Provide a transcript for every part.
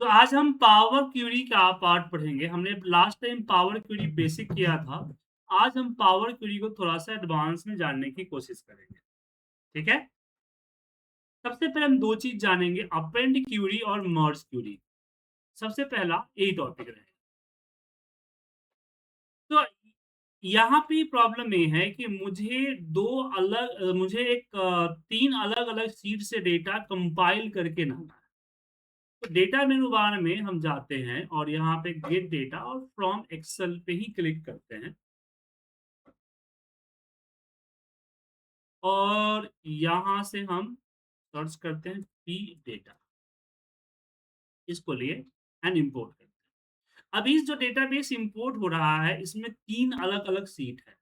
तो आज हम पावर क्वेरी का पार्ट पढ़ेंगे। हमने last time power query basic किया था। आज हम पावर क्वेरी को थोड़ा-सा एडवांस में जानने की कोशिश करेंगे। ठीक है? सबसे पहले हम 2 चीज़ जानेंगे, अपेंड क्वेरी और मर्ज क्वेरी। सबसे पहला यही टॉपिक रहेगा। तो यहाँ पे प्रॉब्लम ये है कि मुझे 3 अलग-अलग शीट से डेटा कंपाइल करके लाना है। तो डेटा मेनू बार में हम जाते हैं और यहाँ पे गेट डेटा और फ्रॉम एक्सेल पे ही क्लिक करते हैं और यहाँ से हम सर्च करते हैं पी डेटा, इसको लिए एंड इंपोर्ट करते हैं। अब इस जो डेटाबेस इंपोर्ट हो रहा है, इसमें 3 अलग-अलग सीट है।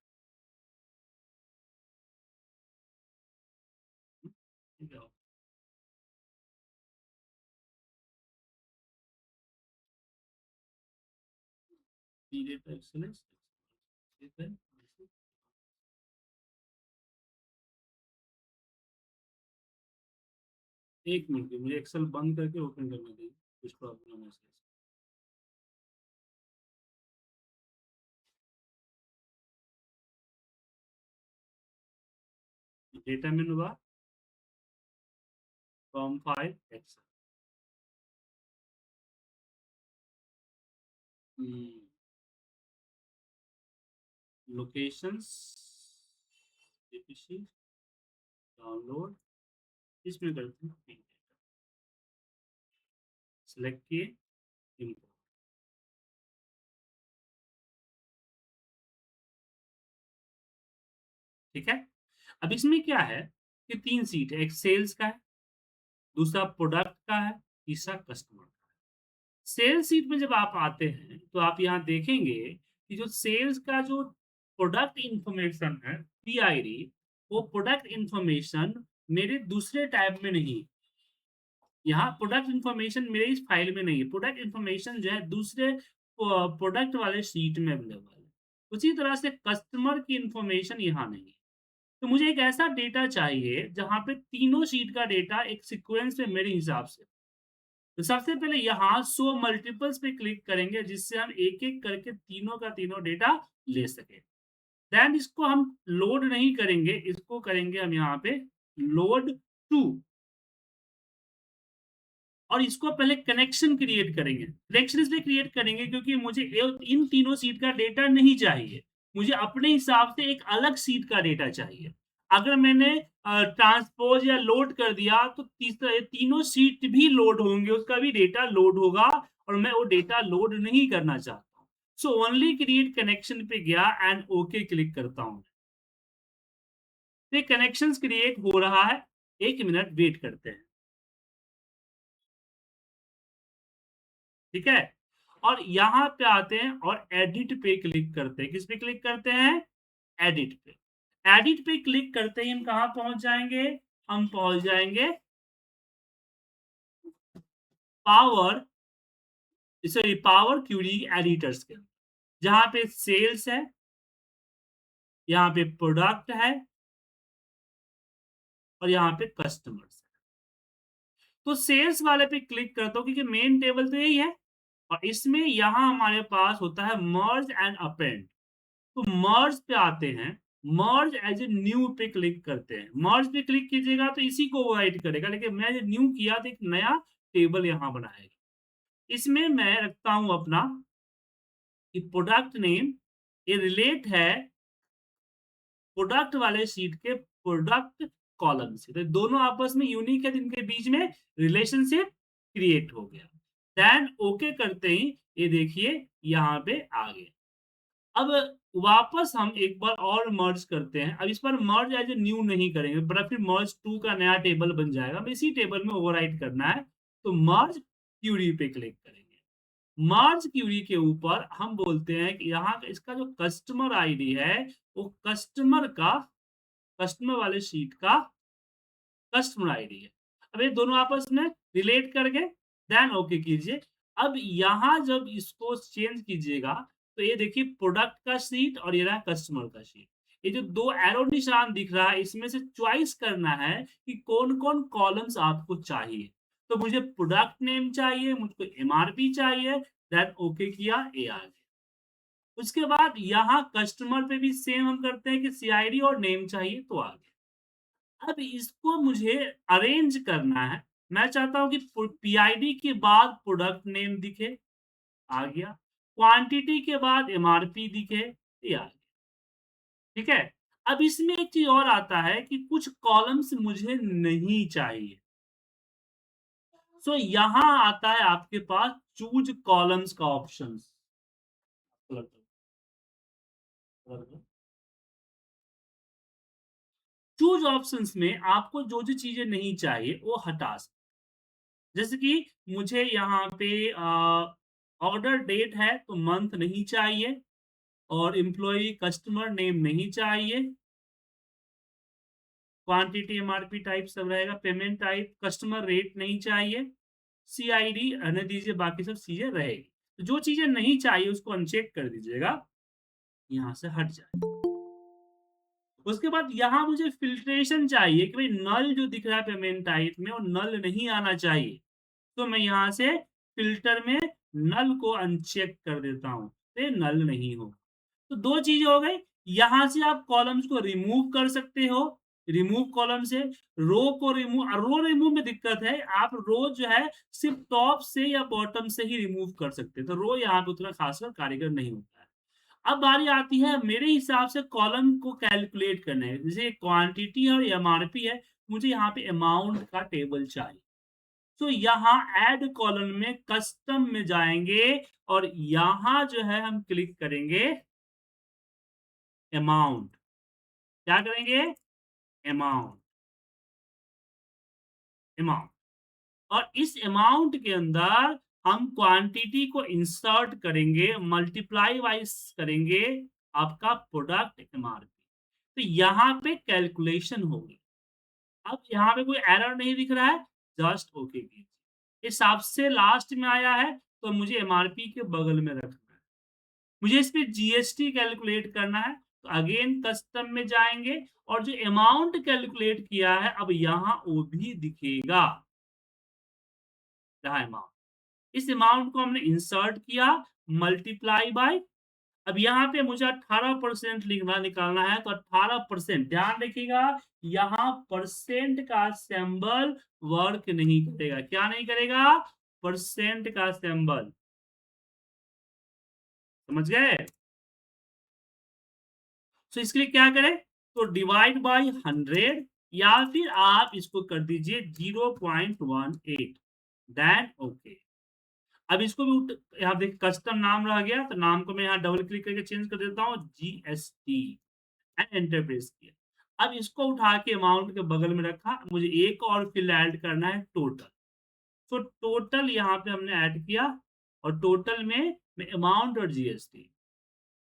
ठीक है? पी डेटा एक्सेलेंस, एक मिनट मुझे एक्सेल बंद करके ओपन करने दीजिए, कुछ प्रॉब्लम है इसमें। Data menu bar from file Excel. Locations, APC, download, इसमें करते हैं पी डेटा, सेलेक्ट किए, इंपोर्ट। ठीक है? अब इसमें क्या है कि 3 सीट है, एक सेल्स का है, दूसरा प्रोडक्ट का है, तीसरा कस्टमर का है। सेल्स सीट में जब आप आते हैं, तो आप यहाँ देखेंगे कि जो सेल्स का जो प्रोडक्ट इन्फॉर्मेशन है, पीआईडी, वो प्रोडक्ट इन्फॉर्मेशन मेरे दूसरे टैब में नहीं है। यहाँ प्रोडक्ट इन्फॉर्मेशन मेरे इस फाइल में नहीं है। प्रोडक्ट इन्फॉर्मेशन जो है दूसरे प्रोडक्ट वाले शीट में अवेलेबल है। उसी तरह से कस्टमर की इन्फॉर्मेशन यहाँ नहीं है। तो मुझे एक ऐसा डेटा चाहिए जहाँ पे तीनों शीट का डेटा एक सीक्वेंस में मेरे हिसाब से। तो सबसे पहले यहाँ शो मल्टीपल्स पे क्लिक करेंगे जिससे हम एक-एक करके तीनों का तीनों डेटा ले सकें। देन इसको हम लोड नहीं करेंगे, इसको करेंगे हम यहाँ पे लोड टू और इसको पहले कनेक्शन क्रिएट करेंगे। कनेक्शन इसलिए क्रिएट करेंगे क्योंकि मुझे इन तीनों सीट का डेटा नहीं चाहिए। मुझे अपने हिसाब से एक अलग सीट का डेटा चाहिए। अगर मैंने ट्रांसपोज़ या लोड कर दिया तो तीनों सीट भी लोड होंगे, उसका भी डेटा लोड होगा और मैं वो डेटा लोड नहीं करना चाहता हूँ। सो ओनली क्रिएट कनेक्शन पे गया एंड ओके क्लिक करता हूँ। तो ये कनेक्शंस क्रिएट हो रहा है। 1 मिनट वेट करते हैं। ठीक है? और यहाँ पे आते हैं और एडिट पे क्लिक करते हैं। किस पे क्लिक करते हैं? एडिट पे। एडिट पे क्लिक करते ही हम कहाँ पहुँच जाएँगे? हम पहुँच जाएँगे पावर पावर क्वेरी एडिटर्स के। जहाँ पे सेल्स है, यहाँ पे प्रोडक्ट है और यहाँ पे कस्टमर्स है। तो सेल्स वाले पे क्लिक करता हूँ क्योंकि मेन टेबल तो यही है और इसमें यहाँ हमारे पास होता है मर्ज एंड अपेंड। तो मर्ज पे आते हैं, मर्ज एज़ ए न्यू पे क्लिक करते हैं। मर्ज पे क्लिक कीजिएगा तो इसी को वो राइट करेगा, लेकिन मैं जो न्यू किया तो एक नया टेबल यहाँ बनाएगा। इसमें मैं रखता हूँ अपना कि प्रोडक्ट नेम, ये रिलेट है प्रोडक्ट वाले शीट के प्रोडक्ट कॉलम से। तो दोनों आपस में यूनिक है, जिनके बीच में रिलेशनशिप क्रिएट हो गया। देन ओके करते ही ये देखिए यहाँ पे आ गए। अब वापस हम एक बार और मर्ज करते हैं। अब इस बार मर्ज एज़ ए न्यू नहीं करेंगे, बट फिर मर्ज टू का नया टेबल बन जाएगा। हमें इसी टेबल में ओवरराइट करना है, तो मर्ज क्वेरी पे क्लिक करेंगे। मर्ज क्वेरी के ऊपर हम बोलते हैं कि यहाँ इसका जो कस्टमर आईडी है, वो कस्टमर वाले शीट का कस्टमर आईडी है। अब ये दोनों आपस में रिलेट कर गए, देन ओके कीजिए। अब यहाँ जब इसको चेंज कीजिएगा, तो ये देखिए प्रोडक्ट का शीट और ये रहा कस्टमर का शीट। ये जो 2 एरो निशान दिख रहा है, इसमें से चॉइस करना है कि कौन-कौन कॉलम्स आपको चाहिए। तो मुझे प्रोडक्ट नेम चाहिए, मुझको एमआरपी चाहिए, देन ओके किया, ए आ गया। उसके बाद यहाँ कस्टमर पे भी सेम हम करते हैं कि सीआईडी और नेम चाहिए तो आ गया। अब इसको मुझे अरेंज करना है। मैं चाहता हूँ कि पीआईडी के बाद प्रोडक्ट नेम दिखे, आ गया। क्वांटिटी के बाद एमआरपी दिखे, ये आ गया। ठीक है? अब इसमें एक चीज़ और आता है कि कुछ कॉलम्स मुझे नहीं चाहिए। सो यहाँ आता है आपके पास चूज़ कॉलम्स का ऑप्शंस। चूज़ ऑप्शंस में आपको जो-जो चीज़ें नहीं चाहिए वो हटा सकते हैं। जैसे कि मुझे यहाँ पे ऑर्डर डेट है तो मंथ नहीं चाहिए और एम्प्लॉयी कस्टमर नेम नहीं चाहिए। क्वांटिटी एमआरपी टाइप सब रहेगा, पेमेंट टाइप कस्टमर रेट नहीं चाहिए, सीआईडी रहने दीजिए, बाकी सब चीज़ें रहेगी। तो जो चीज़ें नहीं चाहिए उसको अनचेक कर दीजिएगा, यहाँ से हट जाए। उसके बाद यहाँ मुझे फ़िल्ट्रेशन चाहिए कि भई नल जो दिख रहा है पेमेंट टाइप में वो नल नहीं आना चाहिए। तो मैं यहाँ से फ़िल्टर में नल को अनचेक कर देता हूँ, ये नल नहीं हो। तो 2 चीज़ें हो गई, यहाँ से आप कॉलम्स को रिमूव कर सकते हो, रिमूव कॉलम से, रो रिमूव में दिक्कत है, आप रो जो है सिर्फ़ टॉप से या बॉटम से ही रिमूव कर सकते हैं, तो रो यहाँ पे उतना खासकर कारीगर नहीं होता है। अब बारी आती है मेरे हिसाब से कॉलम को कैलकुलेट करने की, जैसे क्वांटिटी और एमआरपी है, मुझे यहाँ पे अमाउंट का टेबल चाहिए। तो यहाँ ऐड कॉलम में कस्टम में जाएँगे और यहाँ जो है हम क्लिक करेंगे अमाउंट। क्या करेंगे? अमाउंट, अमाउंट और इस अमाउंट के अंदर हम क्वांटिटी को इंसर्ट करेंगे, मल्टीप्लाई बाय करेंगे आपका प्रोडक्ट एमआरपी। तो यहाँ पे कैलकुलेशन होगी। अब यहाँ पे कोई एरर नहीं दिख रहा है, जस्ट ओके कीजिए। ये सबसे लास्ट में आया है, तो मुझे एमआरपी के बगल में रखना है। मुझे इस पे जीएसटी कैलकुलेट करना है, तो अगेन कस्टम में जाएँगे और जो अमाउंट कैलकुलेट किया है, अब यहाँ वो भी दिखेगा, रहा अमाउंट। इस अमाउंट को हमने इंसर्ट किया, मल्टीप्लाई बाय अब यहाँ पे मुझे 18% लिखना निकालना है, तो 18% ध्यान रखिएगा, यहाँ परसेंट का सिंबल वर्क नहीं करेगा। क्या नहीं करेगा? परसेंट का सिंबल। समझ गए? तो इसके लिए क्या करें? तो डिवाइड बाय 100 या फिर आप इसको कर दीजिए 0.18 देन ओके। अब इसको भी यहाँ देखिए कस्टम नाम रह गया, तो नाम को मैं यहाँ डबल क्लिक करके चेंज कर देता हूँ जीएसटी एंड एंटर प्रेस किया। अब इसको उठा के अमाउंट के बगल में रखा, मुझे एक और फील्ड ऐड करना है टोटल। तो टोटल यहाँ पे हमने ऐड किया और टोटल में अमाउंट और जीएसटी।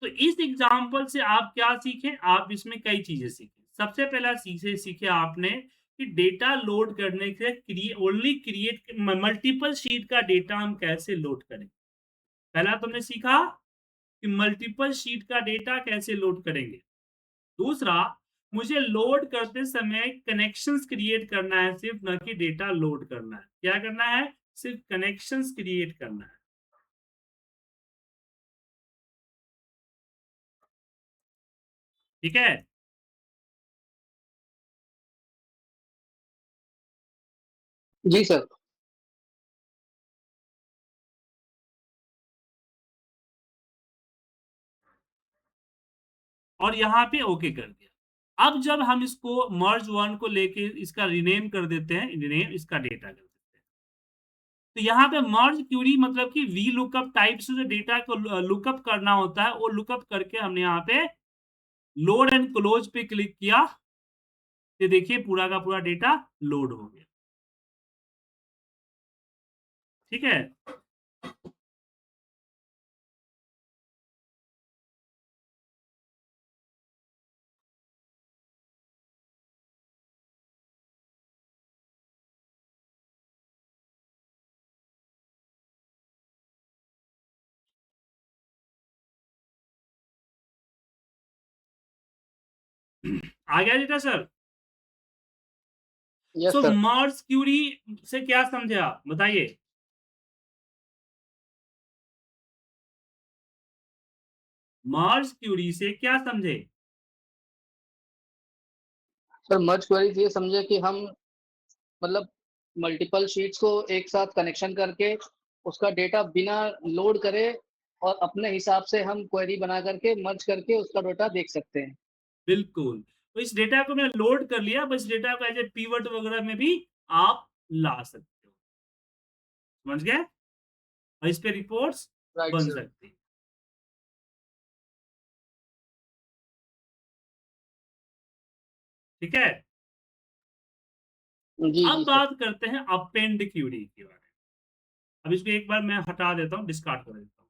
तो इस एग्जाम्पल से आप क्या सीखे? आप इसमें कई चीज़ें सीखे। सबसे पहला सीखे सीखे आपने कि डेटा लोड करने के ओनली क्रिएट मल्टीपल शीट का डेटा हम कैसे लोड करें। पहला तो हमने सीखा कि मल्टीपल शीट का डेटा कैसे लोड करेंगे। दूसरा, मुझे लोड करते समय कनेक्शंस क्रिएट करना है सिर्फ, ना कि डेटा लोड करना है। क्या करना है? सिर्फ कनेक्शंस क्रिएट करना है। ठीक है? जी सर। और यहाँ पे ओके कर दिया। अब जब हम इसको मर्ज वन को लेके इसका रीनेम कर देते हैं, रीनेम इसका डेटा कर देते हैं। तो यहाँ पे मर्ज क्यूरी मतलब कि वी लुकअप टाइप से जो डेटा को लुकअप करना होता है, वो लुकअप करके हमने यहाँ पे लोड एंड क्लोज पे क्लिक किया। ये देखिए पूरा का पूरा डेटा लोड हो गया। ठीक है? आ गया data sir? Yes so sir. Merge query से क्या समझे आप बताइए? मर्ज क्यूरी से क्या समझे? सर मर्ज क्वेरीज़ ये समझे कि हम मतलब मल्टीपल शीट्स को एक साथ कनेक्शन करके उसका डेटा बिना लोड करे और अपने हिसाब से हम क्वेरी बना करके मर्ज करके उसका डेटा देख सकते हैं। बिल्कुल। तो इस डेटा को मैंने लोड कर लिया, बस डेटा को एज़ ए पिवट वगैरह में भी आप ला सकते हो। समझ गए? और इस पे रिपोर्ट्स राइट बन सर। सकती हैं। ठीक है? जी, अब जी सर। बात करते हैं अपेंड क्यूरी के बारे में। अब इसको एक बार मैं हटा देता हूँ, डिस्कार्ड कर देता हूँ,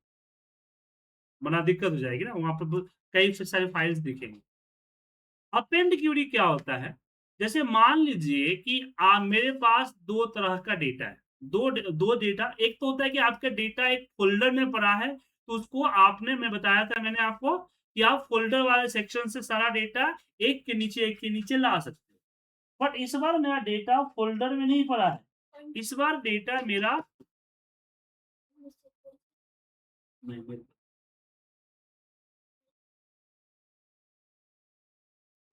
वरना दिक्कत हो जाएगी ना, वहाँ पे कई सारे फाइल्स दिखेंगी। अपेंड क्यूरी क्या होता है? जैसे मान लीजिए कि मेरे पास 2 तरह का डेटा है। 2 डेटा, एक तो होता है कि आपका डेटा एक फ़ोल्डर में पड़ा है, तो उसको मैं बताया था मैंने आपको कि आप फ़ोल्डर वाले सेक्शन से सारा डेटा एक के नीचे ला सकते हो। बट इस बार मेरा डेटा फ़ोल्डर में नहीं पड़ा है। इस बार डेटा मेरा नहीं, नहीं,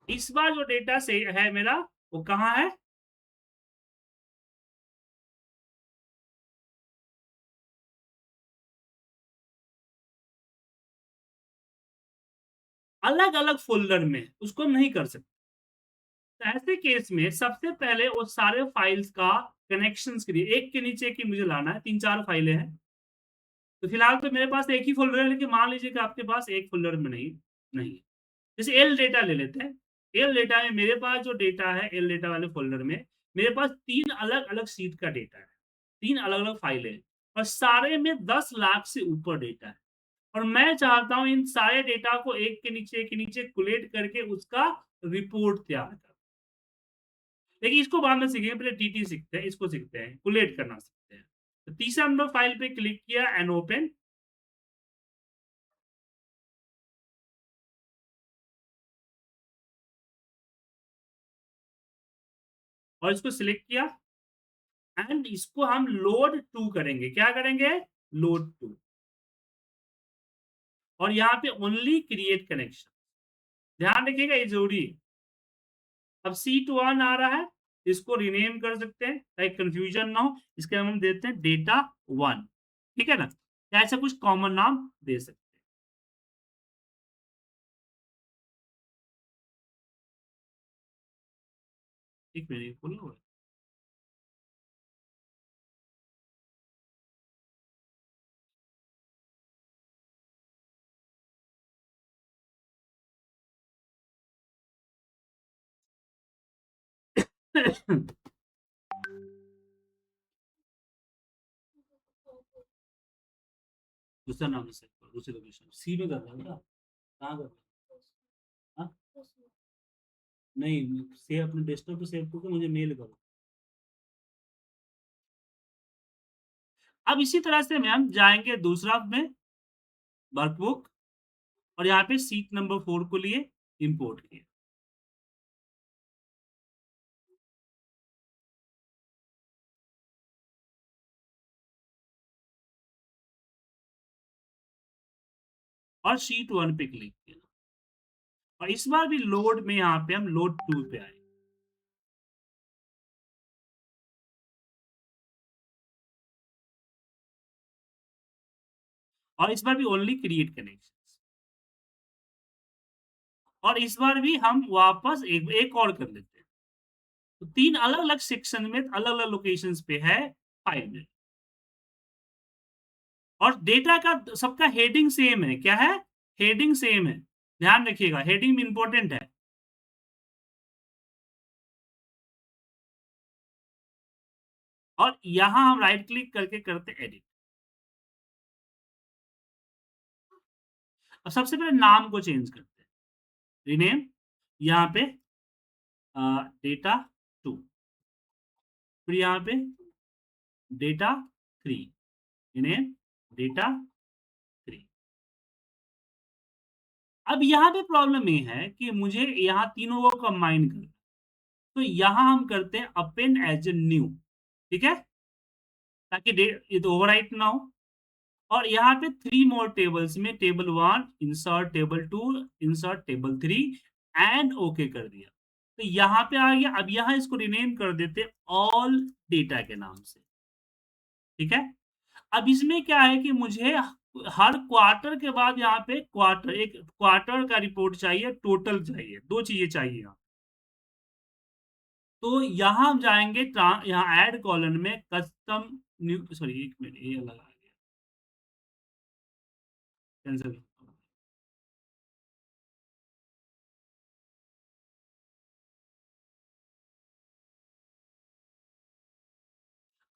इस बार जो डेटा से है मेरा, वो कहाँ है? अलग-अलग फ़ोल्डर में, उसको हम नहीं कर सकते। तो ऐसे केस में सबसे पहले वो सारे फाइल्स का कनेक्शंस के लिए एक के नीचे एक ही मुझे लाना है, 3-4 फाइलें हैं। तो फिलहाल तो मेरे पास एक ही फ़ोल्डर है, लेकिन मान लीजिए कि आपके पास एक फ़ोल्डर में नहीं है। जैसे एल डेटा ले लेते हैं। एल डेटा में मेरे पास जो डेटा है, एल डेटा वाले फ़ोल्डर में मेरे पास 3 अलग-अलग शीट का डेटा है। 3 अलग-अलग फाइलें हैं और सारे में 10 लाख से ऊपर डेटा है। और मैं चाहता हूँ इन सारे डेटा को एक के नीचे कोलेट करके उसका रिपोर्ट तैयार करूँ। देखिए इसको बाद में सीखेंगे, पहले टीटी सीखते हैं, इसको सीखते हैं, कोलेट करना सीखते हैं। तो तीसरा नंबर फाइल पे क्लिक किया एंड ओपन, और इसको सिलेक्ट किया एंड इसको हम लोड टू करेंगे। क्या करेंगे? Load to. और यहाँ पे ओनली क्रिएट कनेक्शन। ध्यान रखिएगा, ये ज़रूरी है। अब शीट 1 आ रहा है, इसको रीनेम कर सकते हैं ताकि कन्फ्यूजन ना हो। इसके हम देते हैं डेटा 1, ठीक है ना? या ऐसा कुछ कॉमन नाम दे सकते हैं। एक मिनट, ये खोलना होगा। दूसरा नाम से सेव करो, दूसरी लोकेशन सी में करना है बेटा। कहाँ करना है? हाँ? नहीं, सेव अपने डेस्कटॉप पे सेव करके मुझे मेल करो। अब इसी तरह से मैम जाएँगे दूसरा में वर्कबुक, और यहाँ पे शीट नंबर 4 को लिए इम्पोर्ट किया। और शीट 1 पे क्लिक किया। और इस बार भी लोड में यहाँ पे हम लोड 2 पे आए। और इस बार भी ओनली क्रिएट कनेक्शंस। और इस बार भी हम वापस एक और कर लेते हैं। तो 3 अलग-अलग सेक्शन में अलग-अलग लोकेशंस पे है फाइल में। और डेटा का सबका हेडिंग सेम है। क्या है? हेडिंग सेम है। ध्यान रखिएगा, हेडिंग भी इम्पोर्टेंट है। और यहाँ हम राइट क्लिक करके करते हैं एडिट। अब सबसे पहले नाम को चेंज करते हैं। रीनेम, यहाँ पे डेटा 2, फिर यहाँ पे डेटा 3, रीनेम डेटा 3। अब यहाँ पे प्रॉब्लम ये है कि मुझे यहाँ तीनों को कंबाइन करना है। तो यहाँ हम करते हैं अपेंड एज ए न्यू, ठीक है, ताकि ये तो ओवरराइट ना हो। और यहाँ पे 3 मोर टेबल्स में table 1 insert table 2 insert table 3 and okay कर दिया। तो यहाँ पे आ गया। अब यहाँ इसको रिनेम कर देते ऑल डेटा के नाम से, ठीक है। अब इसमें क्या है कि मुझे हर क्वार्टर के बाद यहाँ पे एक क्वार्टर का रिपोर्ट चाहिए, टोटल चाहिए, 2 चीजें चाहिए यहाँ। तो यहाँ हम जाएंगे यहाँ ऐड कॉलम में कस्टम न्यू, सॉरी 1 मिनट, ये अलग आ गया, कैंसिल।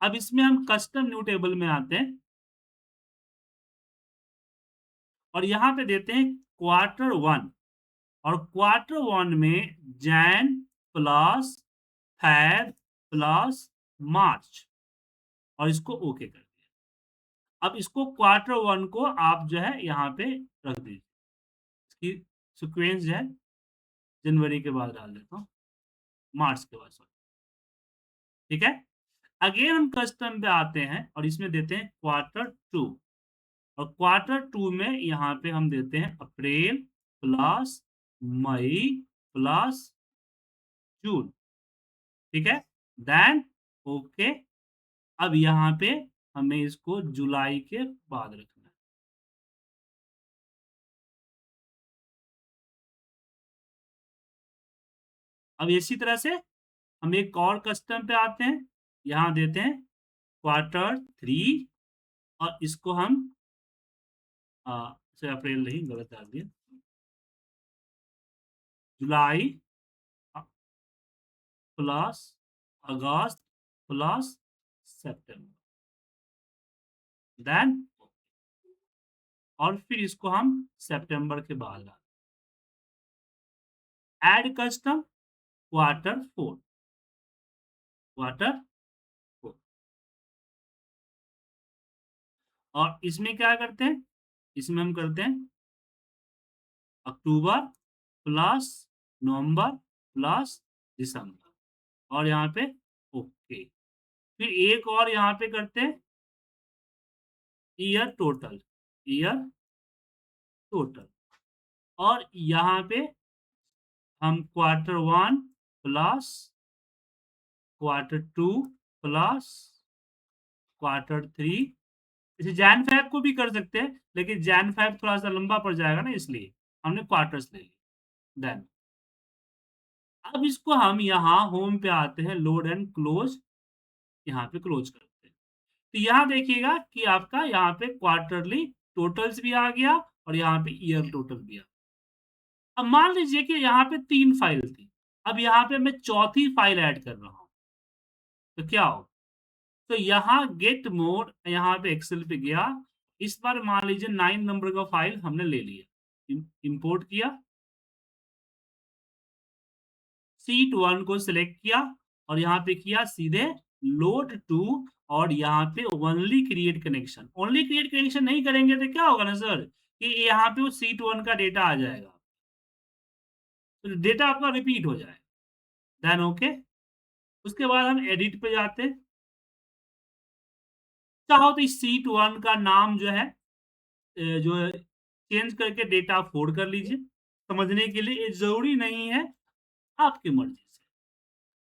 अब इसमें हम कस्टम न्यू टेबल में आते हैं और यहाँ पे देते हैं क्वार्टर 1, और क्वार्टर 1 में जैन प्लस फेब प्लस मार्च, और इसको ओके कर दिया। अब इसको क्वार्टर 1 को आप जो है यहाँ पे रख दीजिए, इसकी सीक्वेंस जो है जनवरी के बाद डाल देता हूँ, मार्च के बाद, सॉरी, ठीक है। अगेन हम कस्टम पे आते हैं और इसमें देते हैं क्वार्टर 2, और क्वार्टर 2 में यहाँ पे हम देते हैं अप्रैल प्लस मई प्लस जून, ठीक है। Then okay. अब यहाँ पे हमें इसको जुलाई के बाद रखना है। अब इसी तरह से हम एक और कस्टम पे आते हैं, यहाँ देते हैं क्वार्टर 3, और इसको हम अप्रैल नहीं, गलत डाल दिया, जुलाई प्लस अगस्त प्लस सितंबर, देन और फिर इसको हम सितंबर के बाद डाल, ऐड कस्टम क्वार्टर 4, क्वार्टर 4। और इसमें क्या करते हैं, इसमें हम करते हैं अक्टूबर प्लस नवंबर प्लस दिसंबर, और यहाँ पे ओके। फिर एक और यहाँ पे करते हैं ईयर टोटल, ईयर टोटल, और यहाँ पे हम quarter 1 plus quarter 2 plus quarter 3, इसे जैन फैब को भी कर सकते हैं, लेकिन जैन फैब थोड़ा सा लंबा पड़ जाएगा ना, इसलिए हमने क्वार्टर्स ले लिए। देन अब इसको हम यहाँ होम पे आते हैं, लोड एंड क्लोज, यहाँ पे क्लोज करते हैं। तो यहाँ देखिएगा कि आपका यहाँ पे क्वार्टरली टोटल्स भी आ गया और यहाँ पे ईयर टोटल भी आ गया। अब मान लीजिए कि यहाँ पे 3 फाइल थी, अब यहाँ पे मैं चौथी फाइल ऐड कर रहा हूँ, तो क्या हो, तो यहाँ गेट मोड, यहाँ पे एक्सेल पे गया, इस बार मान लीजिए 9 नंबर का फाइल हमने ले लिया, इंपोर्ट किया, शीट 1 को सिलेक्ट किया और यहाँ पे किया सीधे लोड टू, और यहाँ पे only create connection, only create connection नहीं करेंगे तो क्या होगा ना सर, कि यहाँ पे वो शीट 1 का डेटा आ जाएगा, तो डेटा आपका रिपीट हो जाएगा। Then okay. उसके बाद हम एडिट पे जाते हैं, चाहो तो इस शीट 1 का नाम जो है जो चेंज करके डेटा फोल्ड कर लीजिए, समझने के लिए ये जरूरी नहीं है, आपकी मर्जी से।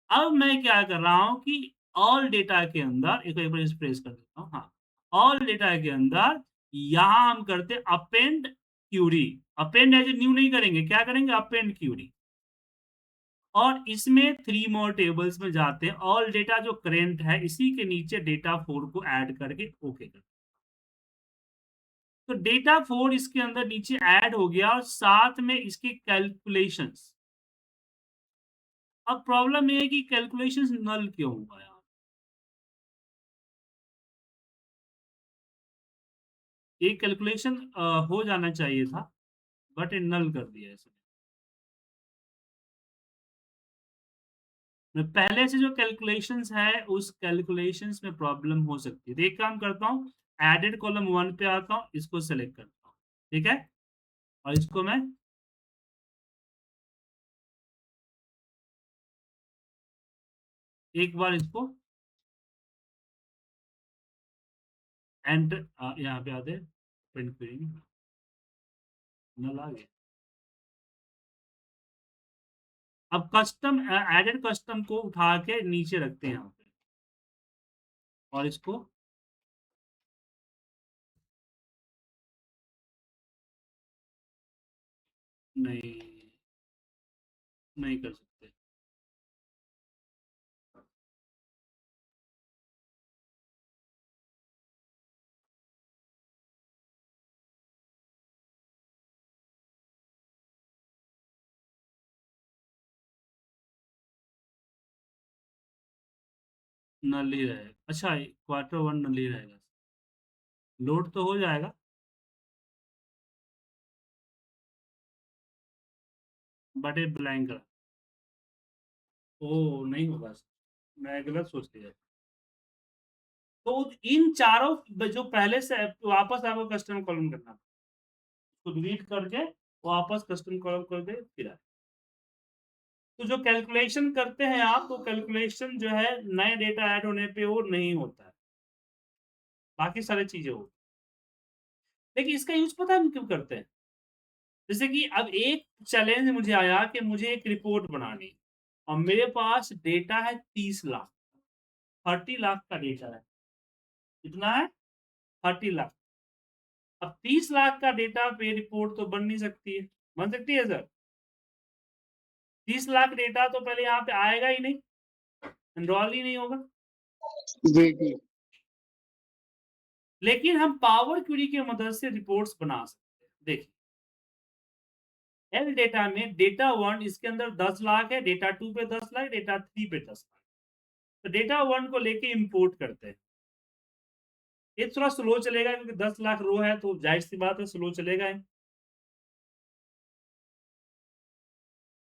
अब मैं क्या कर रहा हूँ कि ऑल डेटा के अंदर एक बार इसे प्रेस कर देता हूँ, हाँ, ऑल डेटा के अंदर यहाँ हम करते हैं append query, append as new नहीं करेंगे, क्या करेंगे अपेंड क्यूरी, और इसमें 3 मोर टेबल्स में जाते हैं, ऑल डेटा जो करेंट है इसी के नीचे डेटा 4 को ऐड करके ओके कर, तो डेटा 4 इसके अंदर नीचे ऐड हो गया और साथ में इसके कैलकुलेशंस। अब प्रॉब्लम ये है कि कैलकुलेशंस नल क्यों हुआ यार, ये कैलकुलेशन हो जाना चाहिए था, बट ये नल कर दिया इसने। मैं पहले से जो कैलकुलेशंस है उस कैलकुलेशंस में प्रॉब्लम हो सकती है, तो एक काम करता हूँ, एडेड कॉलम 1 पे आता हूँ, इसको सेलेक्ट करता हूँ, ठीक है, और इसको मैं एक बार इसको एंटर यहाँ पे आते प्रिंट क्वेरी नल आ गया। अब कस्टम एडेड कस्टम को उठा के नीचे रखते हैं यहाँ पे और इसको नहीं नहीं कर सकते। नल ही रहेगा। अच्छा क्वार्टर वन नल ही रहेगा। लोड तो हो जाएगा। बट ये ब्लैंक रहा। ओ नहीं होगा। मैं गलत सोच लिया। तो इन चारों जो पहले से वापस आपको कस्टम कॉलम करना, उसको डिलीट करके वापस कस्टम कॉलम करके फिर आए। तो जो कैलकुलेशन करते हैं आप, तो कैलकुलेशन जो है नए डेटा ऐड होने पे वो नहीं होता है, बाकी सारी चीजें हो। लेकिन इसका यूज पता है हम क्यों करते हैं? जैसे कि अब एक चैलेंज मुझे आया कि मुझे एक रिपोर्ट बनानी है और मेरे पास डेटा है 30 लाख, 30 लाख का डेटा है। कितना है? 30 लाख। अब 30 लाख का डेटा पे रिपोर्ट तो बन नहीं सकती है। बन सकती है सर? 30 लाख डेटा तो पहले यहाँ पे आएगा ही नहीं, एनरोल ही नहीं होगा। जी, जी। लेकिन हम पावर क्वेरी की मदद से रिपोर्ट्स बना सकते हैं। देखिए एल डेटा में डेटा 1 इसके अंदर 10 लाख है, डेटा 2 पे 10 लाख, डेटा 3 पे 10 लाख। तो डेटा 1 को लेके इंपोर्ट करते हैं। ये थोड़ा स्लो चलेगा क्योंकि 10 लाख रो है, तो जाहिर सी बात है स्लो चलेगा ही।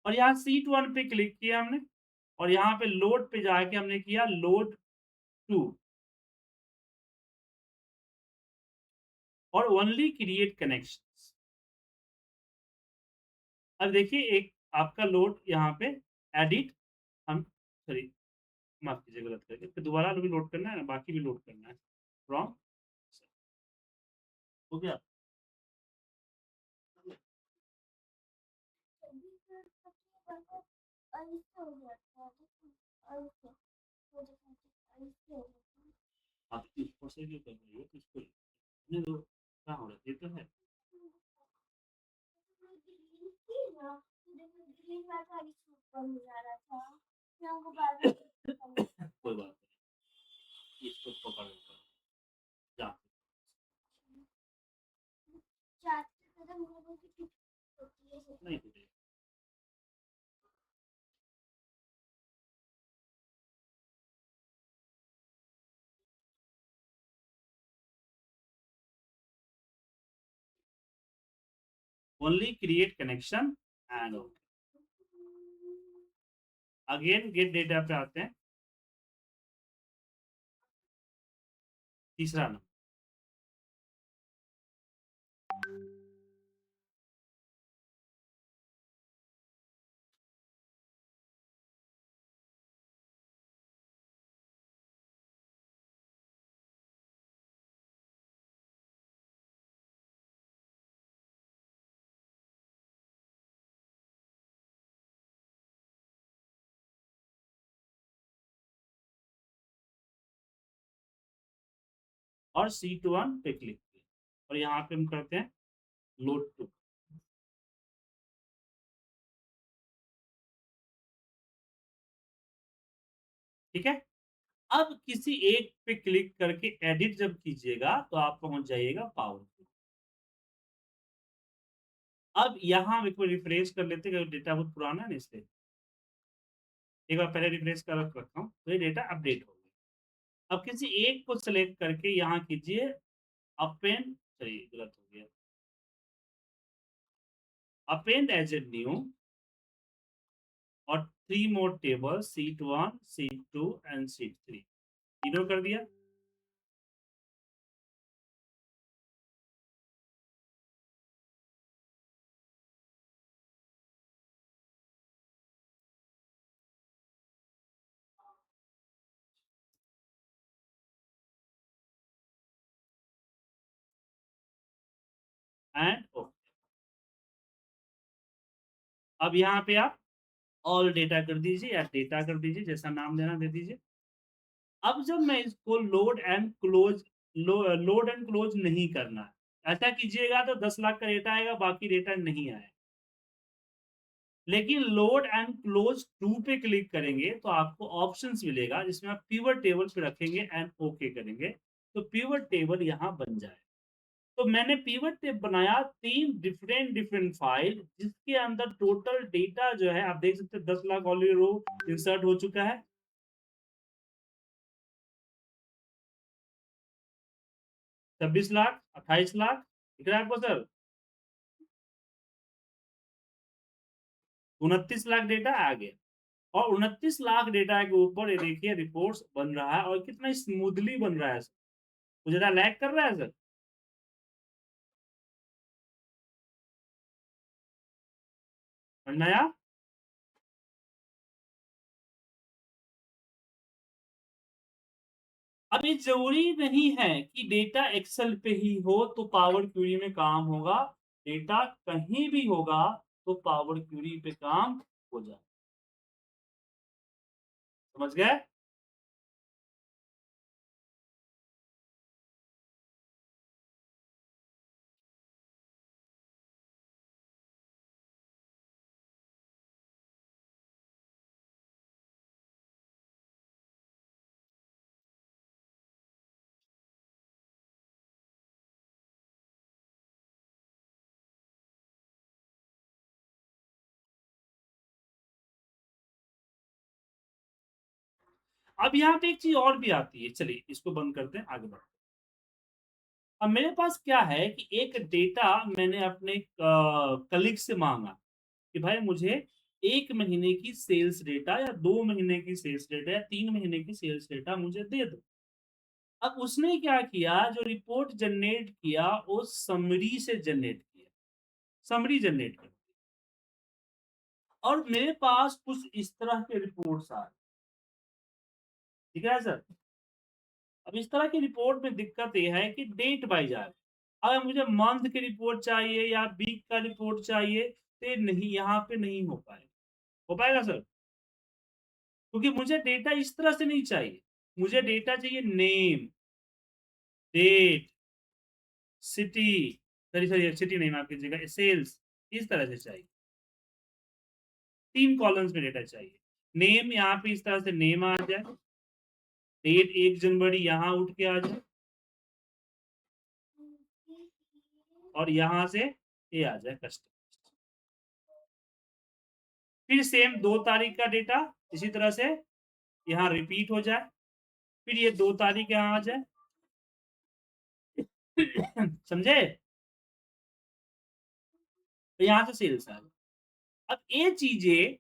और यहाँ सीट 1 पे क्लिक किया हमने और यहाँ पे लोड पे जाके हमने किया लोड 2 और ओनली क्रिएट कनेक्शंस। अब देखिए एक आपका लोड यहाँ पे एडिट, हम सॉरी माफ कीजिए गलत करके, फिर दोबारा भी लोड करना है ना, बाकी भी लोड करना है फ्रॉम। हो गया। आप इसको से क्यों कर रही हो? तो इसको नहीं दो, क्या हो रहा है? ये तो है। कोई बात नहीं, इसको पकड़ लो। जा नहीं टूटेगा। Only create connection and again get data पे आते हैं। तीसरा नंबर और सीट 1 पे क्लिक किया और यहाँ पे हम करते हैं लोड 2। ठीक है। अब किसी एक पे क्लिक करके एडिट जब कीजिएगा तो आप पहुंच जाइएगा पावर। अब यहाँ एक बार रिफ्रेश कर लेते हैं, डेटा बहुत पुराना है ना इसलिए एक बार पहले रिफ्रेश कर रखा हूँ, तो ये डेटा अपडेट हो गया। अब किसी एक को सिलेक्ट करके यहाँ कीजिए अपेंड, सही गलत हो गया, अपेंड एज ए न्यू और 3 more table seat 1 seat 2 and seat 3 तीनों कर दिया। And okay. अब यहाँ पे आप ऑल डेटा कर दीजिए या डेटा कर दीजिए, जैसा नाम देना दे दीजिए। अब जब मैं इसको लोड एंड क्लोज नहीं करना है, ऐसा कीजिएगा तो 10 लाख का डेटा आएगा, बाकी डेटा नहीं आएगा। लेकिन लोड एंड क्लोज टू पे क्लिक करेंगे तो आपको ऑप्शंस मिलेगा जिसमें आप पिवट टेबल पे रखेंगे एंड ओके करेंगे, तो पिवट टेबल यहाँ बन जाए। तो मैंने पिवट टेबल बनाया 3 डिफरेंट फाइल, जिसके अंदर टोटल डेटा जो है आप देख सकते हैं 10 लाख ऑलरेडी रो इंसर्ट हो चुका है। 26 लाख, 28 लाख, दिख रहा है आपको सर? 29 लाख डेटा आ गया, और 29 लाख डेटा के ऊपर ये देखिए रिपोर्ट्स बन रहा है, और कितना स्मूथली बन रहा है सर। कुछ ज़्यादा लैग कर रहा है सर? समझ में आया? अब ये ज़रूरी नहीं है कि डेटा एक्सेल पे ही हो तो पावर क्वेरी में काम होगा। डेटा कहीं भी होगा तो पावर क्वेरी पे काम हो जाए। समझ गए? अब यहाँ पे एक चीज़ और भी आती है। चलिए इसको बंद करते हैं, आगे बढ़ते हैं। अब मेरे पास क्या है कि एक डेटा मैंने अपने कलीग से माँगा कि भाई मुझे 1 महीने की सेल्स डेटा या 2 महीने की सेल्स डेटा या 3 महीने की सेल्स डेटा मुझे दे दो। अब उसने क्या किया, जो रिपोर्ट जनरेट किया वो समरी से जनरेट किया, समरी जनरेट कर दी। और मेरे पास कुछ इस तरह के रिपोर्ट्स आए। ठीक है सर? अब इस तरह की रिपोर्ट में दिक्कत ये है कि डेट वाइज़ आ रही है। अगर मुझे मंथ की रिपोर्ट चाहिए या वीक का रिपोर्ट चाहिए, तो ये नहीं, यहाँ पे नहीं हो पाएगा। हो पाएगा सर? क्योंकि मुझे डेटा इस तरह से नहीं चाहिए। मुझे डेटा चाहिए name, date, city, sorry city नहीं, माफ़ कीजिएगा, सेल्स, इस तरह से चाहिए। 3 कॉलम्स में डेटा चाहिए। नेम यहाँ पे इस तरह से नेम आ जाए, डेट 1 जनवरी यहाँ उठ के आ जाए, और यहाँ से ये आ जाए कस्टमर। फिर सेम 2 तारीख का डेटा इसी तरह से यहाँ रिपीट हो जाए, फिर ये 2 तारीख यहाँ आ जाए। समझे? तो यहाँ से सेल्स आ गई। अब ये चीज़ें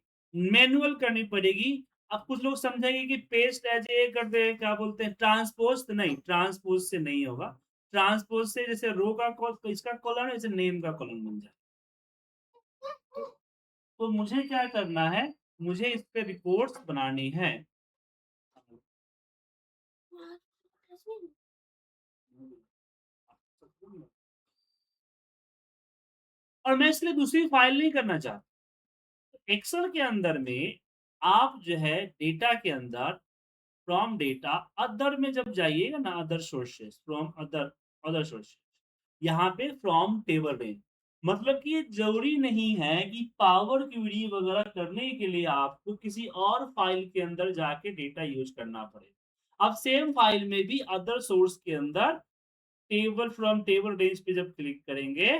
मैनुअल करनी पड़ेगी। अब कुछ लोग समझेंगे कि पेस्ट एज़ ए कर दे, क्या बोलते हैं, ट्रांसपोज़, तो नहीं, ट्रांसपोज़ से नहीं होगा। ट्रांसपोज़ से जैसे रो का इसका कॉलम है, जैसे नेम का कॉलम बन जाए। तो मुझे क्या करना है, मुझे इस पे रिपोर्ट्स बनानी है। और मैं इसलिए दूसरी फाइल नहीं करना चाहता। एक्सेल के अंदर में आप जो है डेटा के अंदर फ्रॉम डेटा अदर में जब जाइएगा ना, other sources, from other sources, यहाँ पे फ्रॉम टेबल रेंज, मतलब कि ये जरूरी नहीं है कि पावर क्वेरी वगैरह करने के लिए आपको किसी और फाइल के अंदर जाके डेटा यूज करना पड़े। अब सेम फाइल में भी अदर सोर्स के अंदर टेबल फ्रॉम टेबल रेंज पे जब क्लिक करेंगे,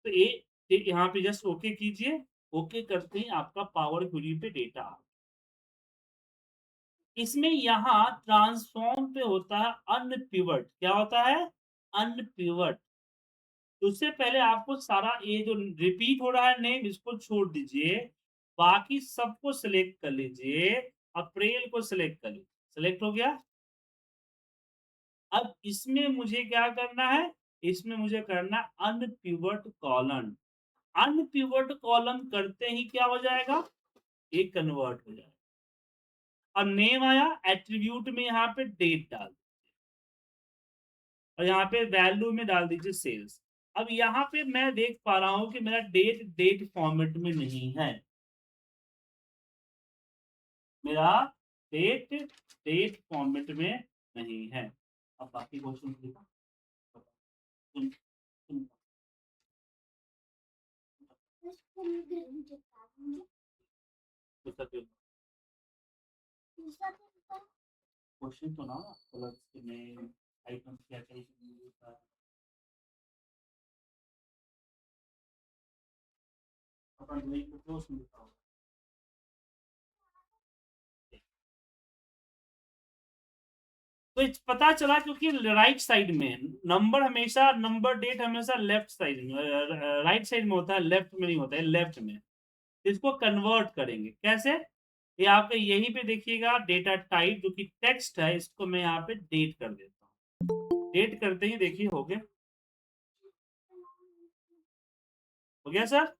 तो ये यहाँ पे जस्ट ओके कीजिए। ओके करते ही आपका पावर क्वेरी पे डेटा आ गया। इसमें यहाँ ट्रांसफॉर्म पे होता है अनपिवट। क्या होता है? अनपिवट। तो उससे पहले आपको सारा ये जो रिपीट हो रहा है नेम, इसको छोड़ दीजिए, बाकी सबको सिलेक्ट कर लीजिए। अप्रैल को सिलेक्ट कर लीजिए, सिलेक्ट हो गया। अब इसमें मुझे क्या करना है, इसमें मुझे करना अनपिवट कॉलम। अनपिवट कॉलम करते ही क्या हो जाएगा, ये कन्वर्ट हो जाएगा। अब नेम आया, एट्रीब्यूट में यहाँ पे डेट डाल, और यहाँ पे वैल्यू में डाल दीजिए सेल्स। अब यहाँ पे मैं देख पा रहा हूँ कि मेरा डेट फॉर्मेट में नहीं है। मेरा डेट फॉर्मेट में नहीं है। अब बाकी क्वेश्चन देखो। सुन, सुन, क्वेश्चन तो ना कलर्स के नेम आइटम्स क्या क्या यूज होता है। अपन वही को उसमें लिखा होगा। तो पता चला क्योंकि राइट साइड में नंबर डेट हमेशा लेफ्ट साइड में, राइट साइड में होता है, लेफ्ट में नहीं होता है, लेफ्ट में। इसको कन्वर्ट करेंगे कैसे? ये आपके यहीं पे देखिएगा डेटा टाइप जो कि टेक्स्ट है, इसको मैं यहाँ पे डेट कर देता हूँ। डेट करते ही देखिए हो गया सर।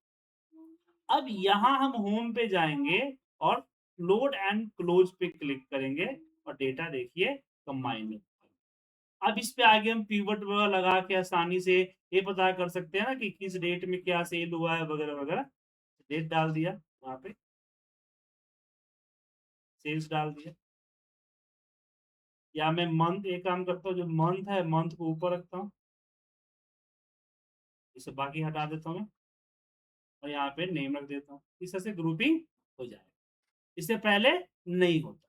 अब यहाँ हम होम पे जाएंगे और लोड एंड क्लोज पे क्लिक करेंगे और डेटा देखिए कंबाइन। अब इस पे आगे हम पीवट वगैरह लगा के आसानी से ये पता कर सकते हैं ना कि किस डेट में क्या सेल हुआ है वगैरह वगैरह। डेट डाल दिया, वहां पे सेल्स डाल दिया, या मैं मंथ एक काम करता हूँ, जो मंथ है मंथ को ऊपर रखता हूँ, इसे बाकी हटा देता हूँ और यहाँ पे नेम रख देता हूँ। इस तरह से ग्रुपिंग हो जाएगा, इससे पहले नहीं होता।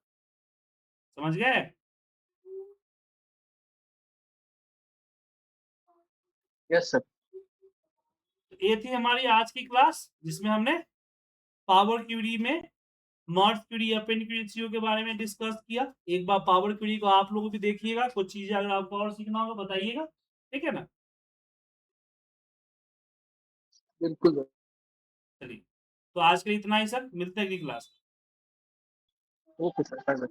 समझ गए? Yes sir. तो ये थी हमारी आज की क्लास, जिसमें हमने पावर क्यूरी में मर्ज क्यूरी, अपेंड क्यूरी चीजों के बारे में डिस्कस किया। एक बार पावर क्यूरी को आप लोग भी देखिएगा, कुछ चीजें अगर आपको और सीखना होगा बताइएगा, ठीक है ना? बिल्कुल। चलिए, तो आज के लिए इतना ही सर, मिलते हैं अगली क्लास। Okay sir.